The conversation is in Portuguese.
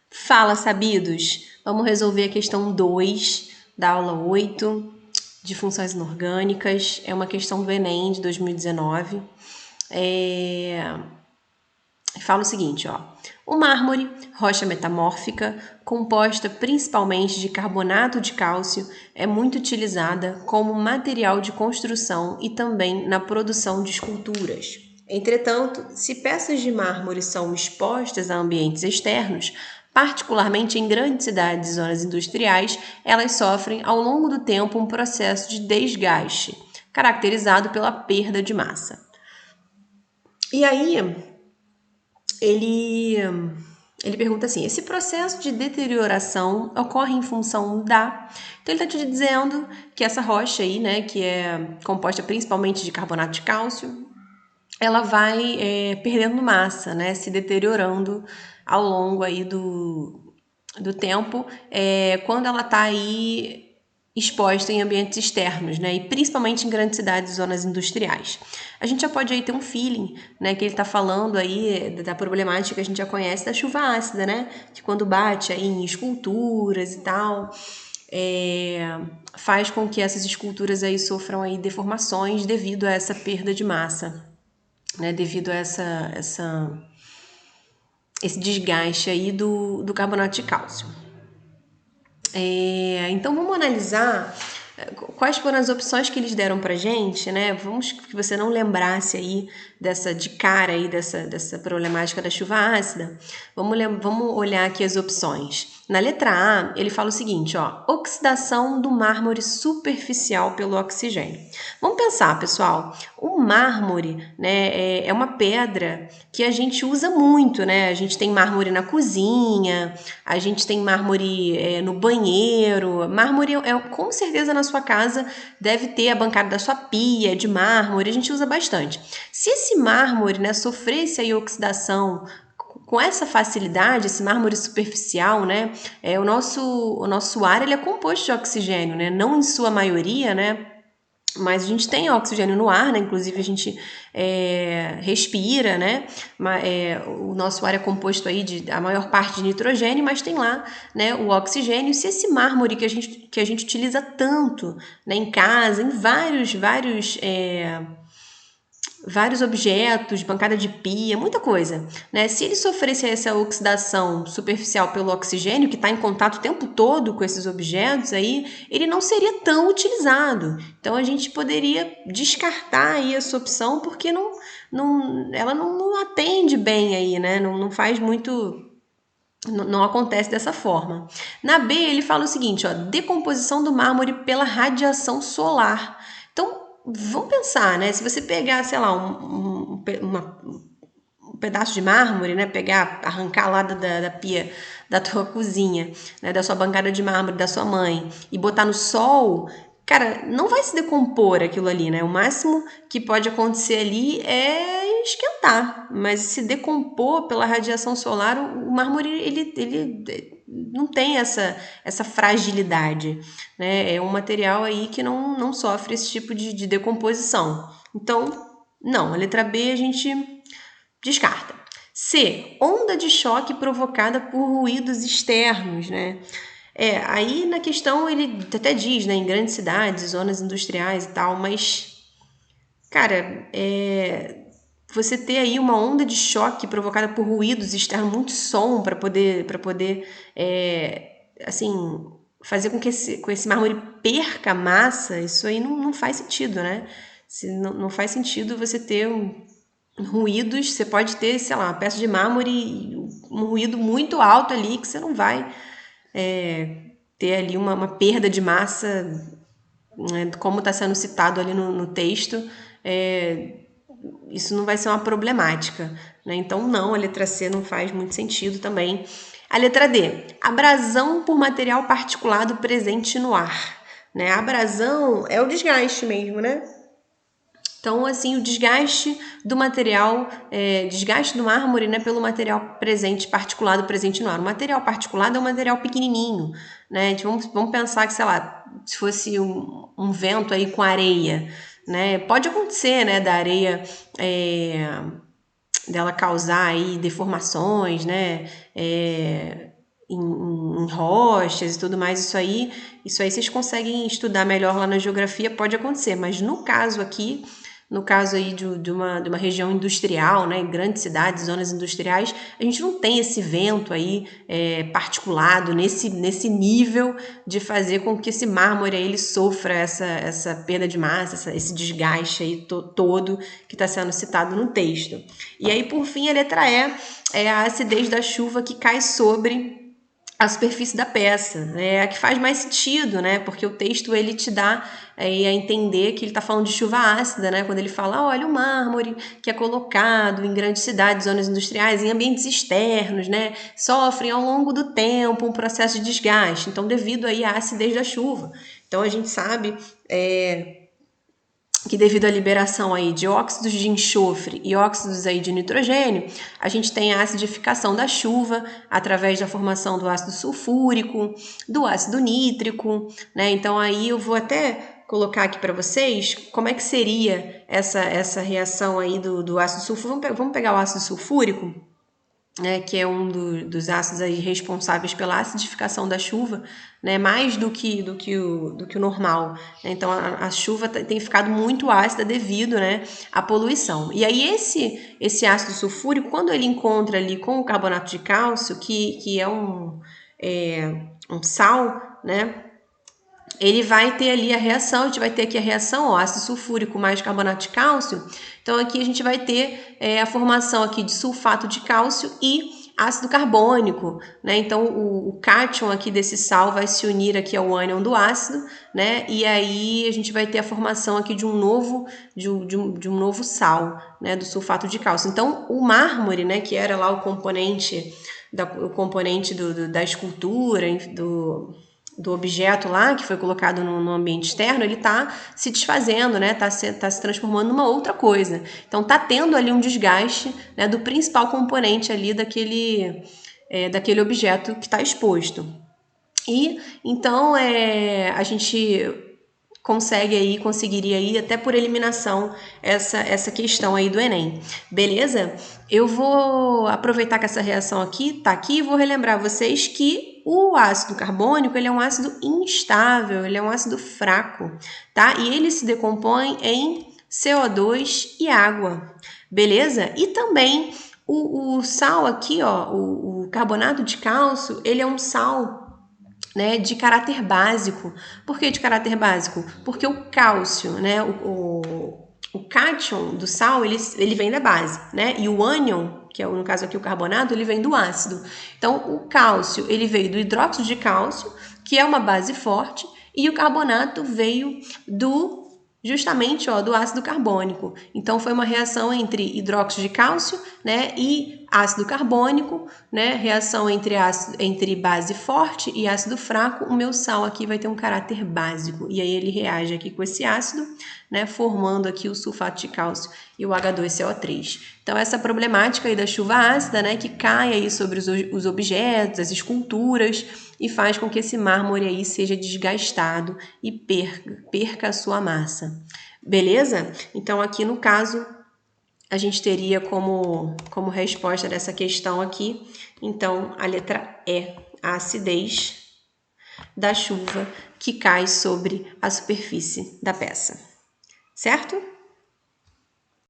Fala, sabidos! Vamos resolver a questão 2 da aula 8 de funções inorgânicas. É uma questão do Enem de 2019. Fala o seguinte, ó. O mármore, rocha metamórfica, composta principalmente de carbonato de cálcio, é muito utilizada como material de construção e também na produção de esculturas. Entretanto, se peças de mármore são expostas a ambientes externos, particularmente em grandes cidades e zonas industriais, elas sofrem ao longo do tempo um processo de desgaste, caracterizado pela perda de massa. E aí, ele pergunta assim: esse processo de deterioração ocorre em função da. Então ele está te dizendo que essa rocha aí, né, que é composta principalmente de carbonato de cálcio, ela vai perdendo massa, né, se deteriorando ao longo aí do tempo, quando ela está aí exposta em ambientes externos, né? E principalmente em grandes cidades e zonas industriais. A gente já pode aí ter um feeling, né? Que ele está falando aí da problemática que a gente já conhece da chuva ácida, né? Que quando bate aí em esculturas e tal, faz com que essas esculturas aí sofram aí deformações devido a essa perda de massa, né? Devido a esse desgaste aí do carbonato de cálcio. Então vamos analisar quais foram as opções que eles deram pra gente, né? Vamos que você não lembrasse aí de cara aí dessa problemática da chuva ácida. Vamos olhar aqui as opções. Na letra A, ele fala o seguinte, ó, oxidação do mármore superficial pelo oxigênio. Vamos pensar, pessoal, o mármore, né, é uma pedra que a gente usa muito, né? A gente tem mármore na cozinha, a gente tem mármore no banheiro. Mármore com certeza na sua casa deve ter a bancada da sua pia de mármore, a gente usa bastante. Se esse mármore, né, sofresse aí oxidação com essa facilidade, esse mármore superficial, né, o nosso ar ele é composto de oxigênio, né, não em sua maioria, né, mas a gente tem oxigênio no ar, né? Inclusive a gente respira, né? O nosso ar é composto aí a maior parte de nitrogênio, mas tem lá, né, o oxigênio. Se esse mármore que a gente utiliza tanto, né, em casa, em vários objetos, bancada de pia, muita coisa, né? Se ele sofresse essa oxidação superficial pelo oxigênio, que está em contato o tempo todo com esses objetos aí, ele não seria tão utilizado. Então a gente poderia descartar aí essa opção porque ela não atende bem aí, né? Não faz muito. Não acontece dessa forma. Na B, ele fala o seguinte, ó, decomposição do mármore pela radiação solar. Então, vamos pensar, né? Se você pegar, sei lá, um pedaço de mármore, né? Arrancar lá da pia da tua cozinha, né? Da sua bancada de mármore da sua mãe e botar no sol, cara, não vai se decompor aquilo ali, né? O máximo que pode acontecer ali é esquentar, mas se decompor pela radiação solar, o mármore ele não tem essa fragilidade, né? É um material aí que não sofre esse tipo de decomposição. Então, não, a letra B a gente descarta. C, onda de choque provocada por ruídos externos, né? Aí na questão ele até diz, né, em grandes cidades, zonas industriais e tal, mas, cara, você ter aí uma onda de choque provocada por ruídos externos, muito som para poder assim, fazer com que esse mármore perca massa, isso aí não faz sentido, né? Não faz sentido você ter ruídos, você pode ter, sei lá, uma peça de mármore, um ruído muito alto ali que você não vai ter ali uma perda de massa, né, como está sendo citado ali no texto, isso não vai ser uma problemática, né? Então, não, a letra C não faz muito sentido também. A letra D, abrasão por material particulado presente no ar, né? A abrasão é o desgaste mesmo, né? Então, assim, o desgaste do material, desgaste do mármore, né, pelo material particulado presente no ar. O material particulado é um material pequenininho, né? Vamos pensar que, sei lá, se fosse um vento aí com areia, né? Pode acontecer, né, da areia dela causar aí deformações, né? em rochas e tudo mais, isso aí vocês conseguem estudar melhor lá na geografia, pode acontecer, mas no caso aqui, no caso aí de uma região industrial, né, grandes cidades, zonas industriais, a gente não tem esse vento aí particulado nesse nível de fazer com que esse mármore aí, ele sofra essa perda de massa, esse desgaste aí todo que está sendo citado no texto. E aí, por fim, a letra E é a acidez da chuva que cai sobre a superfície da peça, né? É a que faz mais sentido, né? Porque o texto ele te dá a entender que ele está falando de chuva ácida, né? Quando ele fala, olha, o mármore que é colocado em grandes cidades, zonas industriais, em ambientes externos, né? Sofrem ao longo do tempo um processo de desgaste. Então, devido aí à acidez da chuva. Então, a gente sabe que devido à liberação aí de óxidos de enxofre e óxidos aí de nitrogênio, a gente tem a acidificação da chuva através da formação do ácido sulfúrico, do ácido nítrico, né? Então aí eu vou até colocar aqui para vocês como é que seria essa reação aí do ácido sulfúrico. Vamos pegar o ácido sulfúrico, né, que é um dos ácidos aí responsáveis pela acidificação da chuva, né, mais do que o normal. Então, a chuva tem ficado muito ácida devido, né, à poluição. E aí, esse ácido sulfúrico, quando ele encontra ali com o carbonato de cálcio, que é um sal, né, ele vai ter ali a reação, a gente vai ter aqui a reação, ó, ácido sulfúrico mais carbonato de cálcio. Então, aqui a gente vai ter a formação aqui de sulfato de cálcio e ácido carbônico, né? Então, o cátion aqui desse sal vai se unir aqui ao ânion do ácido, né? E aí a gente vai ter a formação aqui de um novo sal, né? Do sulfato de cálcio. Então, o mármore, né? Que era lá o componente da escultura, do objeto lá, que foi colocado no ambiente externo, ele está se desfazendo, né? Tá se transformando numa outra coisa. Então, tá tendo ali um desgaste, né, do principal componente ali daquele objeto que está exposto. E, então, a gente conseguiria aí, até por eliminação, essa questão aí do Enem. Beleza? Eu vou aproveitar que essa reação aqui tá aqui e vou relembrar vocês que o ácido carbônico, ele é um ácido instável, ele é um ácido fraco, tá? E ele se decompõe em CO2 e água, beleza? E também o sal aqui, ó, o carbonato de cálcio, ele é um sal, né, de caráter básico. Por que de caráter básico? Porque o cálcio, né, o cátion do sal, ele vem da base, né? E o ânion, que é no caso aqui o carbonato, ele vem do ácido. Então, o cálcio, ele veio do hidróxido de cálcio, que é uma base forte, e o carbonato veio justamente do ácido carbônico. Então, foi uma reação entre hidróxido de cálcio, né, e ácido carbônico, né, reação entre base forte e ácido fraco. O meu sal aqui vai ter um caráter básico, e aí ele reage aqui com esse ácido, né, formando aqui o sulfato de cálcio e o H2CO3. Então, essa problemática aí da chuva ácida, né, que cai aí sobre os objetos, as esculturas, e faz com que esse mármore aí seja desgastado e perca a sua massa. Beleza? Então, aqui no caso, a gente teria como resposta dessa questão aqui, então, a letra E, a acidez da chuva que cai sobre a superfície da peça. Certo?